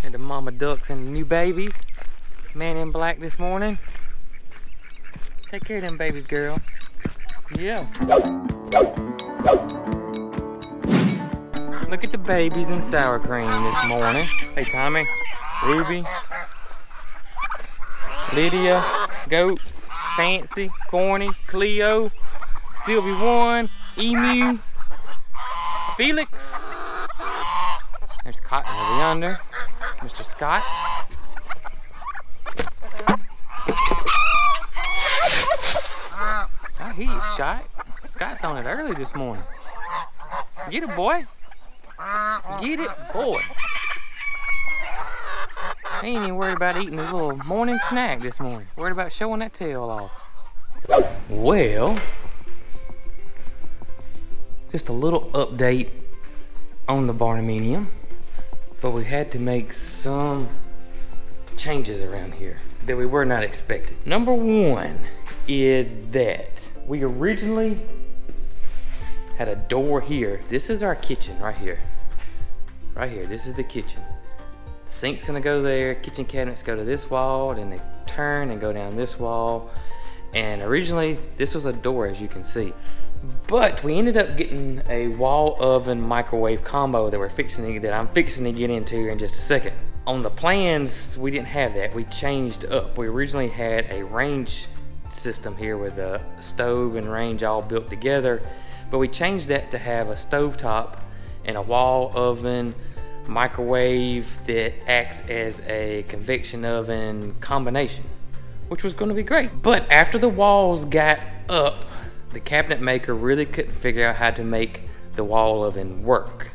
And the mama ducks and the new babies. Man in black this morning. Take care of them babies, girl. Yeah. Look at the babies in sour cream this morning. Hey, Tommy, Ruby, Lydia, Goat, Fancy, Corny, Cleo, Sylvie One, Emu, Felix. There's Cotton over yonder. Mr. Scott. I hear you, Scott. Scott's on it early this morning. Get it, boy. Get it, boy. He ain't even worried about eating his little morning snack this morning. Worried about showing that tail off. Well, just a little update on the barndominium. But we had to make some changes around here that we were not expecting. Number one is that we originally had a door here. This is our kitchen right here. Right here, this is the kitchen. The sink's gonna go there, kitchen cabinets go to this wall, then they turn and go down this wall. And originally, this was a door, as you can see. But we ended up getting a wall oven microwave combo that I'm fixing to get into in just a second. On the plans, we didn't have that. We changed up. We originally had a range system here with a stove and range all built together, but we changed that to have a stovetop and a wall oven microwave that acts as a convection oven combination, which was going to be great. But after the walls got up, the cabinet maker really couldn't figure out how to make the wall oven work.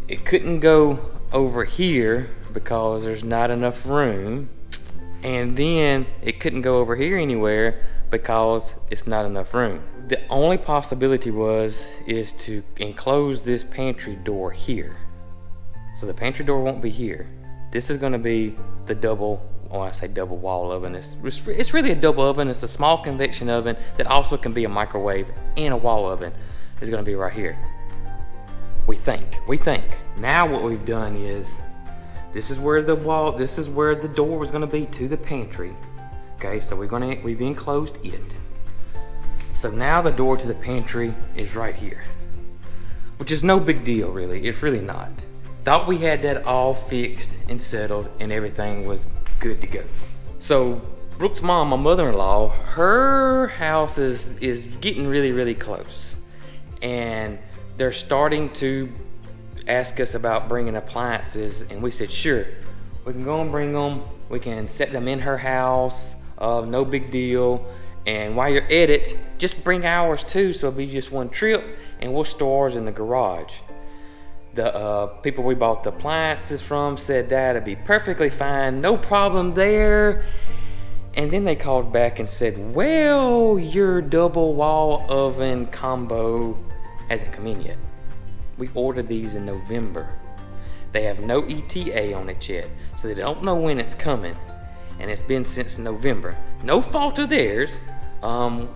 It couldn't go over here because there's not enough room, and then it couldn't go over here anywhere because it's not enough room. The only possibility is to enclose this pantry door here. So the pantry door won't be here. This is going to be the double. When I say double wall oven, it's really a double oven. It's a small convection oven that also can be a microwave and a wall oven. It's gonna be right here. We think. Now what we've done is, this is where the door was gonna be to the pantry. Okay, so we've enclosed it. So now the door to the pantry is right here, which is no big deal really. It's really not. Thought we had that all fixed and settled and everything was good to go. So Brooke's mom, my mother-in-law, her house is getting really close, and they're starting to ask us about bringing appliances, and we said sure, we can go and bring them. We can set them in her house, no big deal. And while you're at it, just bring ours too, so it'll be just one trip, and we'll store ours in the garage. The people we bought the appliances from said that'd be perfectly fine, no problem there. And then they called back and said, well, your double wall oven combo hasn't come in yet. We ordered these in November. They have no ETA on it yet, so they don't know when it's coming. And it's been since November. No fault of theirs.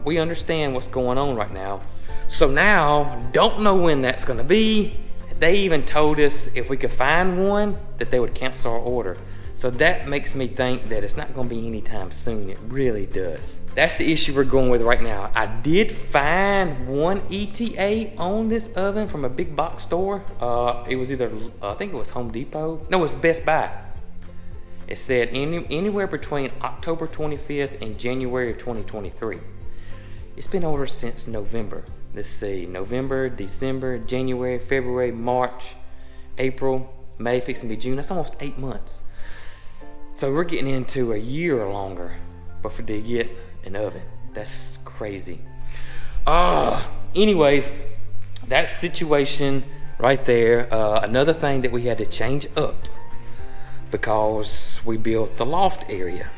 We understand what's going on right now. So now, don't know when that's gonna be. They even told us if we could find one that they would cancel our order. So that makes me think that it's not gonna be anytime soon. It really does. That's the issue we're going with right now. I did find one ETA on this oven from a big box store. It was either, I think it was Home Depot. No, it was Best Buy. It said anywhere between October 25th and January of 2023. It's been ordered since November. Let's see, November, December, January, February, March, April, May, fixing to be June. That's almost 8 months. So we're getting into a year or longer before they get an oven. That's crazy. Anyways, that situation right there. Another thing that we had to change up because we built the loft area,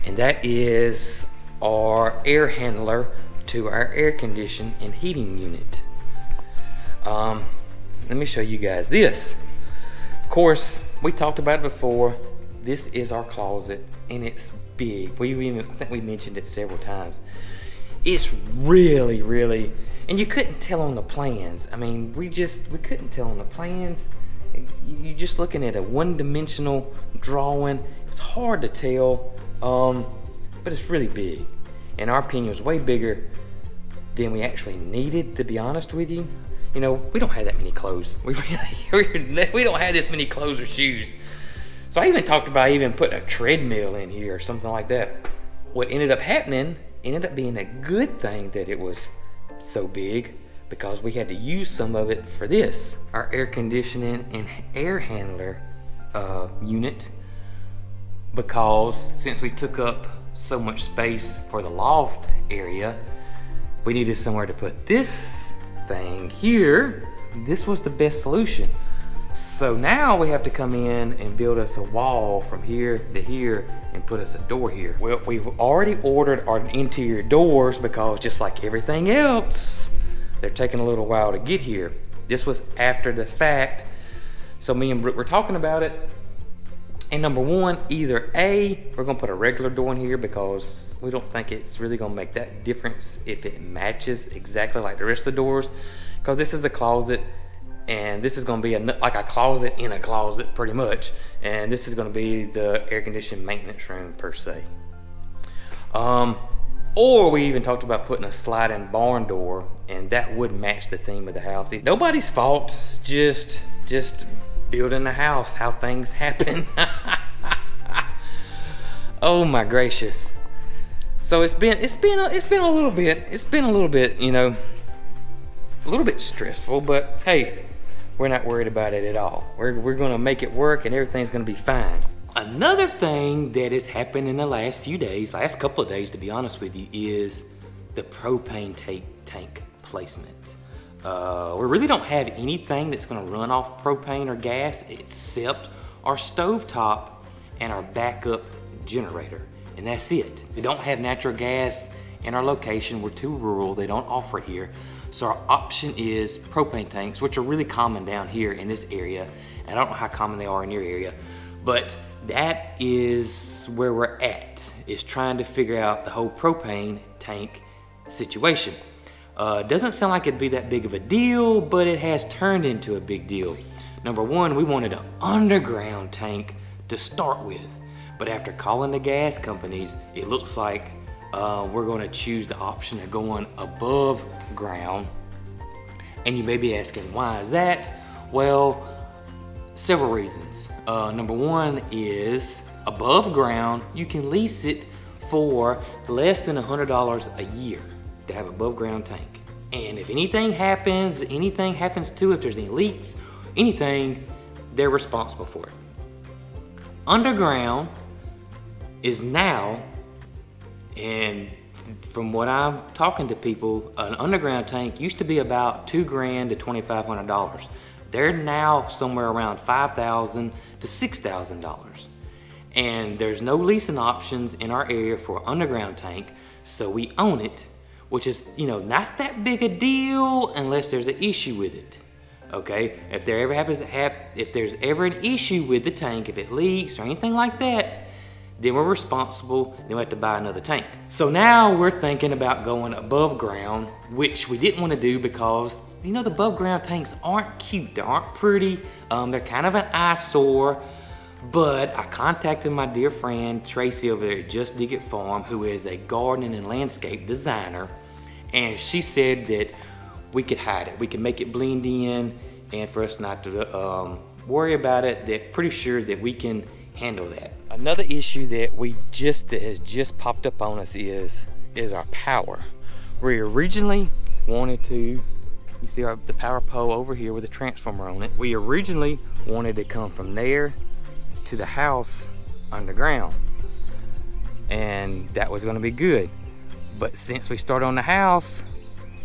and that is our air handler to our air condition and heating unit. Let me show you guys this. Of course, we talked about it before. This is our closet, and it's big. I think we mentioned it several times. It's really, and you couldn't tell on the plans. I mean, we couldn't tell on the plans. You're just looking at a one-dimensional drawing. It's hard to tell, but it's really big. In our opinion, it was way bigger than we actually needed, to be honest with you. You know, we don't have that many clothes. We don't have this many clothes or shoes. So I even talked about even putting a treadmill in here or something like that. What ended up happening ended up being a good thing that it was so big, because we had to use some of it for this, our air conditioning and air handler unit, because since we took up so much space for the loft area, we needed somewhere to put this thing here. This was the best solution. So now we have to come in and build us a wall from here to here and put us a door here. Well, we've already ordered our interior doors, because just like everything else, they're taking a little while to get here. This was after the fact. So me and Brooke were talking about it. And number one, either A, we're gonna put a regular door in here, because we don't think it's really gonna make that difference if it matches exactly like the rest of the doors. Because this is a closet, and this is gonna be like a closet in a closet pretty much. And this is gonna be the air conditioned maintenance room per se. Or we even talked about putting a sliding barn door, and that would match the theme of the house. Nobody's fault, just building a house, how things happen. Oh my gracious. So it's been a little bit, you know, a little bit stressful, but hey, we're not worried about it at all. We're gonna make it work, and everything's gonna be fine. Another thing that has happened in the last few days, last couple of days to be honest with you, is the propane tank placement. We really don't have anything that's gonna run off propane or gas except our stovetop and our backup generator, and that's it. We don't have natural gas in our location. We're too rural, they don't offer it here. So our option is propane tanks, which are really common down here in this area. And I don't know how common they are in your area, but that is where we're at, is trying to figure out the whole propane tank situation. Doesn't sound like it'd be that big of a deal, but it has turned into a big deal. Number one, we wanted an underground tank to start with, but after calling the gas companies, it looks like we're going to choose the option of going above ground. And you may be asking, why is that? Well, several reasons. Number one is above ground, you can lease it for less than $100 a year to have above ground tank. And if anything happens to it, if there's any leaks, anything, they're responsible for it. Underground is now, and from what I'm talking to people, an underground tank used to be about $2,000 to $2,500. They're now somewhere around $5,000 to $6,000. And there's no leasing options in our area for underground tank, so we own it, which is, you know, not that big a deal unless there's an issue with it. Okay, if there's ever an issue with the tank, if it leaks or anything like that, then we're responsible, then we have to buy another tank. So now we're thinking about going above ground, which we didn't want to do because, you know, the above ground tanks aren't cute, they aren't pretty, they're kind of an eyesore. But I contacted my dear friend Tracy over there at Just Dig It Farm, who is a gardening and landscape designer, and she said that we could hide it, we can make it blend in, and for us not to worry about it, that pretty sure that we can handle that. Another issue that has just popped up on us is our power. We originally wanted to, you see the power pole over here with a transformer on it. We originally wanted to come from there to the house underground, and that was going to be good. But since we started on the house,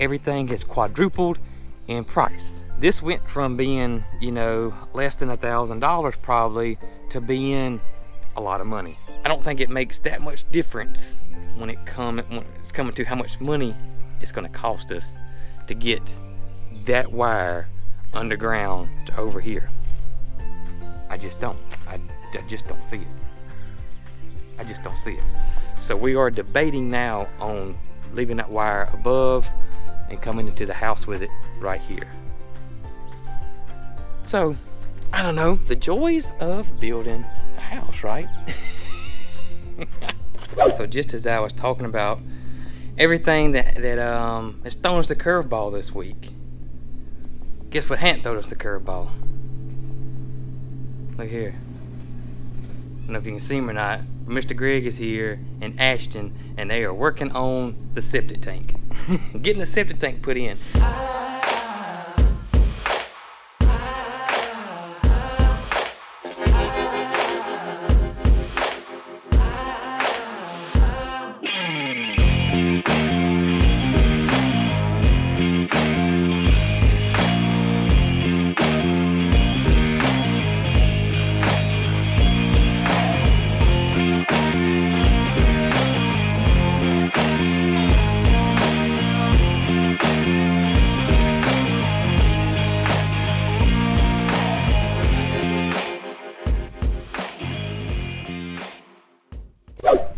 everything has quadrupled in price. This went from being, you know, less than $1,000 probably to being a lot of money. I don't think it makes that much difference when it's coming to how much money it's going to cost us to get that wire underground to over here. I just don't. I just don't see it. I just don't see it. So we are debating now on leaving that wire above and coming into the house with it right here. So I don't know, the joys of building a house, right? So just as I was talking about everything that has thrown us a curveball this week, guess what hadn't thrown us a curveball? Look here. I don't know if you can see him or not. Mr. Greg is here in Ashton, and they are working on the septic tank. Getting the septic tank put in.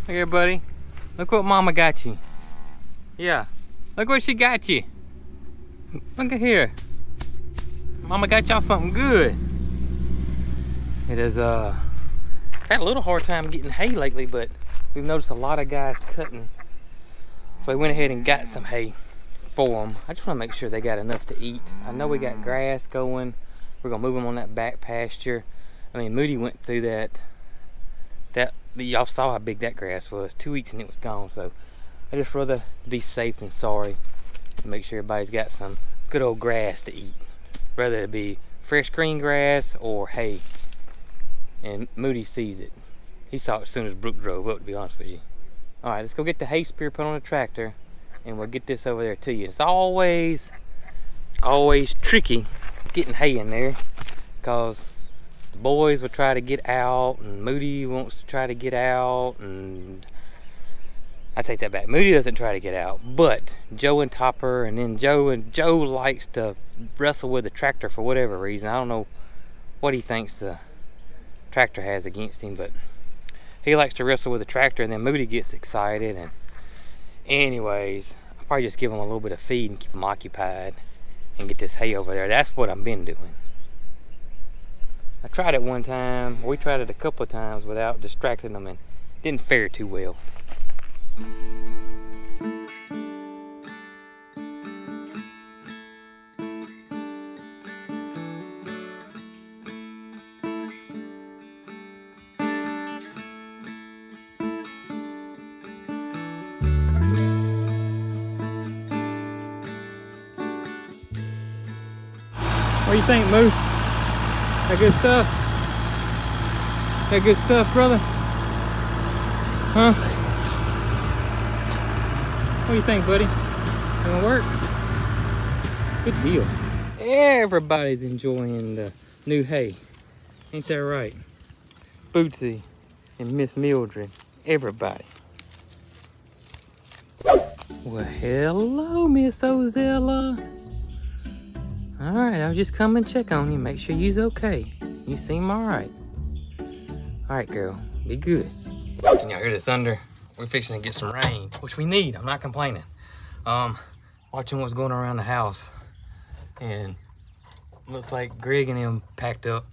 Look here, buddy. Look what Mama got you. Yeah, look what she got you. Look at here. Mama got y'all something good. It is, I've had a little hard time getting hay lately, but we've noticed a lot of guys cutting. So I went ahead and got some hay for them. I just want to make sure they got enough to eat. I know we got grass going. We're gonna move them on that back pasture. I mean, Moody went through that y'all saw how big that grass was. 2 weeks and it was gone. So I just rather be safe than sorry and make sure everybody's got some good old grass to eat, whether it be fresh green grass or hay. And Moody sees it. He saw it as soon as Brooke drove up, to be honest with you. All right, let's go get the hay spear put on the tractor and we'll get this over there to you. It's always tricky getting hay in there because the boys will try to get out and Moody wants to try to get out, and I take that back. Moody doesn't try to get out, but Joe and Topper, and then Joe likes to wrestle with the tractor for whatever reason. I don't know what he thinks the tractor has against him, but he likes to wrestle with the tractor, and then Moody gets excited. And anyways, I'll probably just give him a little bit of feed and keep him occupied and get this hay over there. That's what I've been doing. I tried it one time, we tried it a couple of times without distracting them, and it didn't fare too well. What do you think, Moo? That good stuff? That good stuff, brother? Huh? What do you think, buddy? Gonna work? Good deal. Everybody's enjoying the new hay. Ain't that right? Bootsy and Miss Mildred. Everybody. Well, hello, Miss Ozella. All right, I'll just come and check on you, make sure you's okay. You seem all right. All right, girl, be good. Can y'all hear the thunder? We're fixing to get some rain, which we need. I'm not complaining. Watching what's going on around the house, and looks like Greg and him packed up.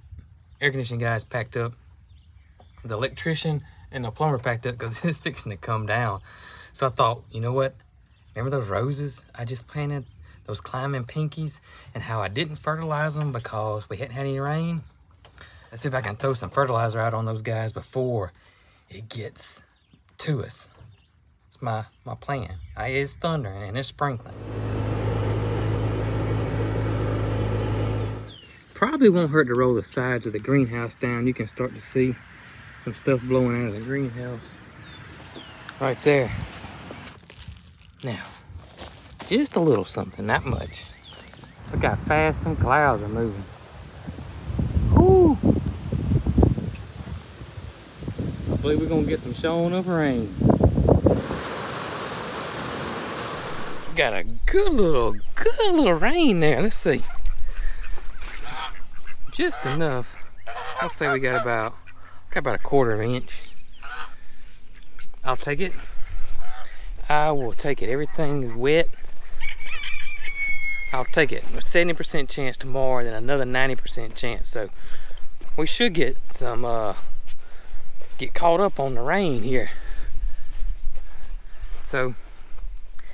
Air conditioning guys packed up. The electrician and the plumber packed up because it's fixing to come down. So I thought, you know what? Remember those roses I just planted? Those climbing pinkies, and how I didn't fertilize them because we hadn't had any rain. Let's see if I can throw some fertilizer out on those guys before it gets to us. It's my plan. It's thundering and it's sprinkling. Probably won't hurt to roll the sides of the greenhouse down. You can start to see some stuff blowing out of the greenhouse right there. Now, just a little something, not much. Look how fast some clouds are moving. Ooh. I believe we're gonna get some showing of rain. Got a good little rain there. Let's see. Just enough. I'll say we got about a 1/4 inch. I'll take it. I will take it. Everything is wet. I'll take it. A 70% chance tomorrow, then another 90% chance. So we should get some, get caught up on the rain here. So,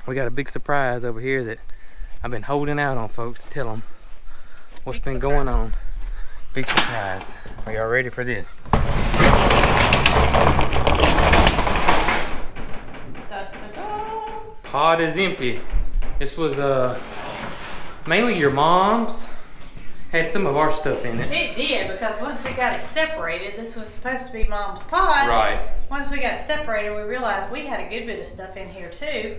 we got a big surprise over here that I've been holding out on folks to tell them what's been going on. Big surprise. Are y'all ready for this? Pod is empty. This was mainly your mom's. Had some of our stuff in it. It did, because once we got it separated, this was supposed to be Mom's pod. Right. Once we got it separated, we realized we had a good bit of stuff in here too.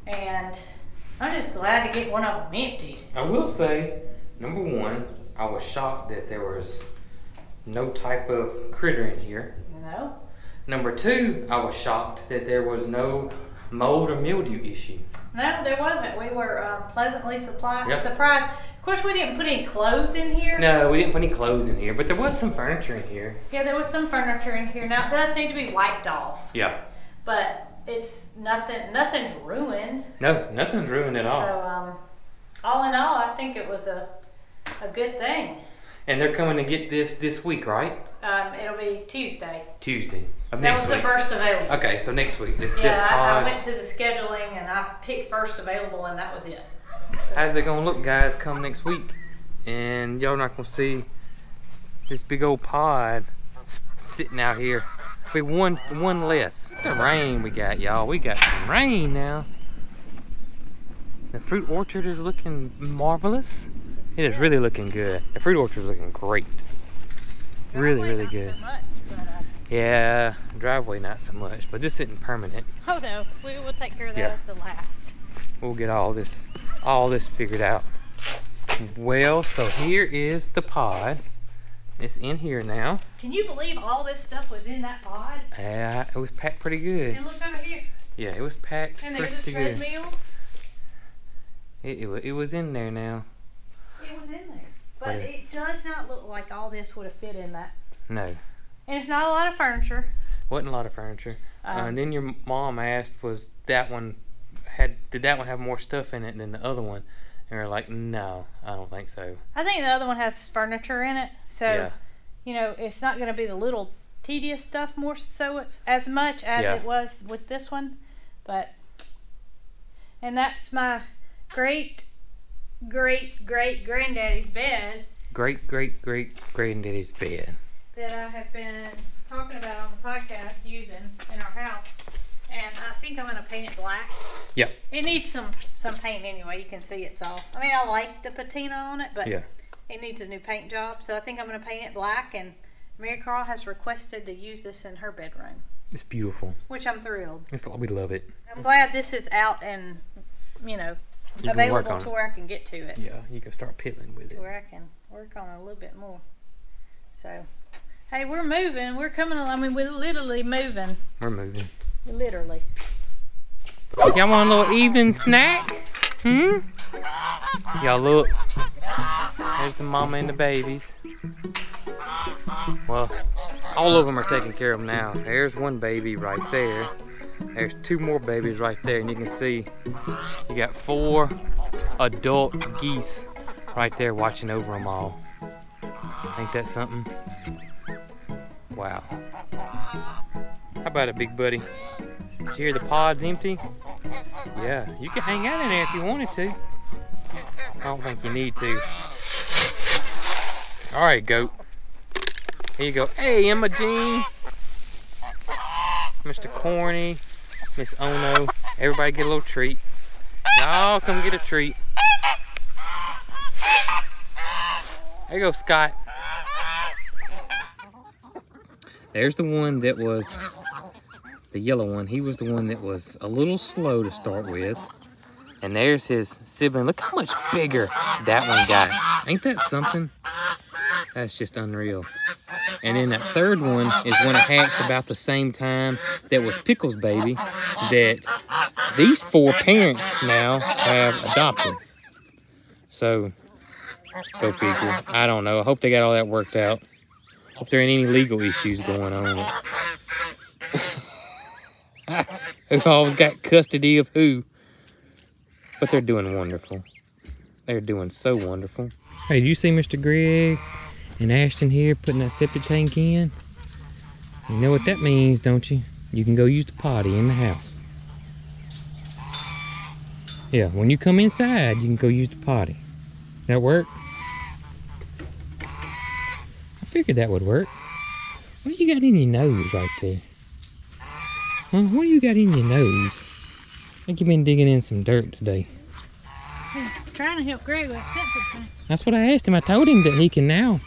And I'm just glad to get one of them emptied. I will say, number one, I was shocked that there was no type of critter in here. No. Number two, I was shocked that there was no mold or mildew issue. No, there wasn't. We were pleasantly surprised. Yep. Of course, we didn't put any clothes in here. No, we didn't put any clothes in here, but there was some furniture in here. Yeah, there was some furniture in here. Now, it does need to be wiped off. Yeah. But it's nothing's ruined. No, nothing's ruined at all. So, all in all, I think it was a good thing. And they're coming to get this week, right? It'll be Tuesday. Tuesday of That next was week. the first available. Okay, so next week. Yeah, I went to the scheduling and I picked first available, and that was it. How's it gonna look, guys, come next week? And y'all not gonna see this big old pod sitting out here. Be one less. The rain we got, y'all. We got some rain now. The fruit orchard is looking marvelous. It is really looking good. The fruit orchard is looking great. Really good. So much, but, yeah, driveway not so much, but this isn't permanent. oh no, we will take care of that at the last. We'll get all this figured out. Well, so here is the pod. It's in here now. Can you believe all this stuff was in that pod? Yeah, it was packed pretty good. And look over here. Yeah, it was packed And there's pretty a good. treadmill. It was in there now. It was in there. But What it is- does not look like all this would have fit in that. No, And it's not a lot of furniture. wasn't a lot of furniture. And then your mom asked, did that one have more stuff in it than the other one? And we're like, no, I don't think so. I think the other one has furniture in it. So, Yeah. you know, it's not going to be the little tedious stuff more so it's as much as Yeah. it was with this one. And that's my great granddaddy's bed Great granddaddy's bed. that I have been talking about on the podcast using in our house. And I think I'm going to paint it black. Yep. It needs some paint anyway. You can see it's all. I mean, I like the patina on it, but Yeah. it needs a new paint job. So I think I'm going to paint it black. And MaryCarl has requested to use this in her bedroom, It's beautiful. which I'm thrilled. We love it. I'm glad this is out and, you know, You can work available on to it. where I can get to it. Yeah, you can start piddling with To it. where I can work on it a little bit more. So, hey, we're moving. We're coming along. I mean, we're literally moving. We're moving. Literally. Y'all want a little evening snack? Y'all look. There's the mama and the babies. Well, all of them are taken care of now. There's one baby right there. There's two more babies right there, and you can see you got 4 adult geese right there watching over them all. Ain't that something? Wow. How about it, big buddy? Did you hear the pod's empty? Yeah, you can hang out in there if you wanted to. I don't think you need to. All right, goat. Here you go. Hey, Emma Jean. Mr. Corny. Miss Ono. Everybody get a little treat. Y'all come get a treat. There you go, Scott. There's the one that was the yellow one. He was the one that was a little slow to start with. And there's his sibling. Look how much bigger that one got. Ain't that something? That's just unreal. And then that third one is when it hatched about the same time that was Pickle's baby that these 4 parents now have adopted. So, go figure. I don't know. I hope they got all that worked out. Hope there ain't any legal issues going on. Who always got custody of who? But they're doing wonderful. They're doing so wonderful. Hey, did you see Mr. Greg And Ashton here putting that septic tank in. You know what that means, don't you? You can go use the potty in the house. Yeah, when you come inside, you can go use the potty. That work? I figured that would work. What do you got in your nose right there? Huh? What do you got in your nose? I think you've been digging in some dirt today. He's trying to help Greg with septic tank. That's what I asked him. I told him that he can now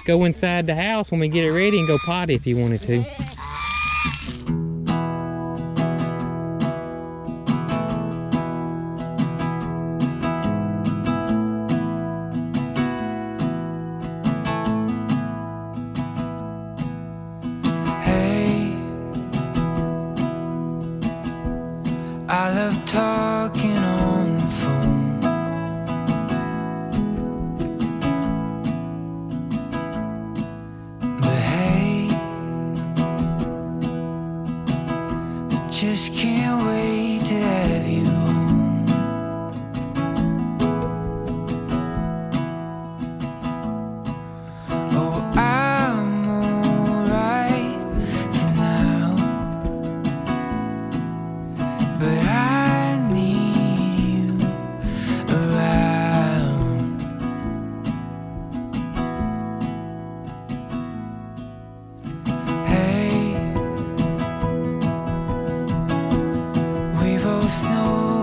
go inside the house when we get it ready and go potty if he wanted to. I love talking on the phone. But hey, I just can't wait to have you home. Oh, I'm alright for now, but I need you around. Hey, we both know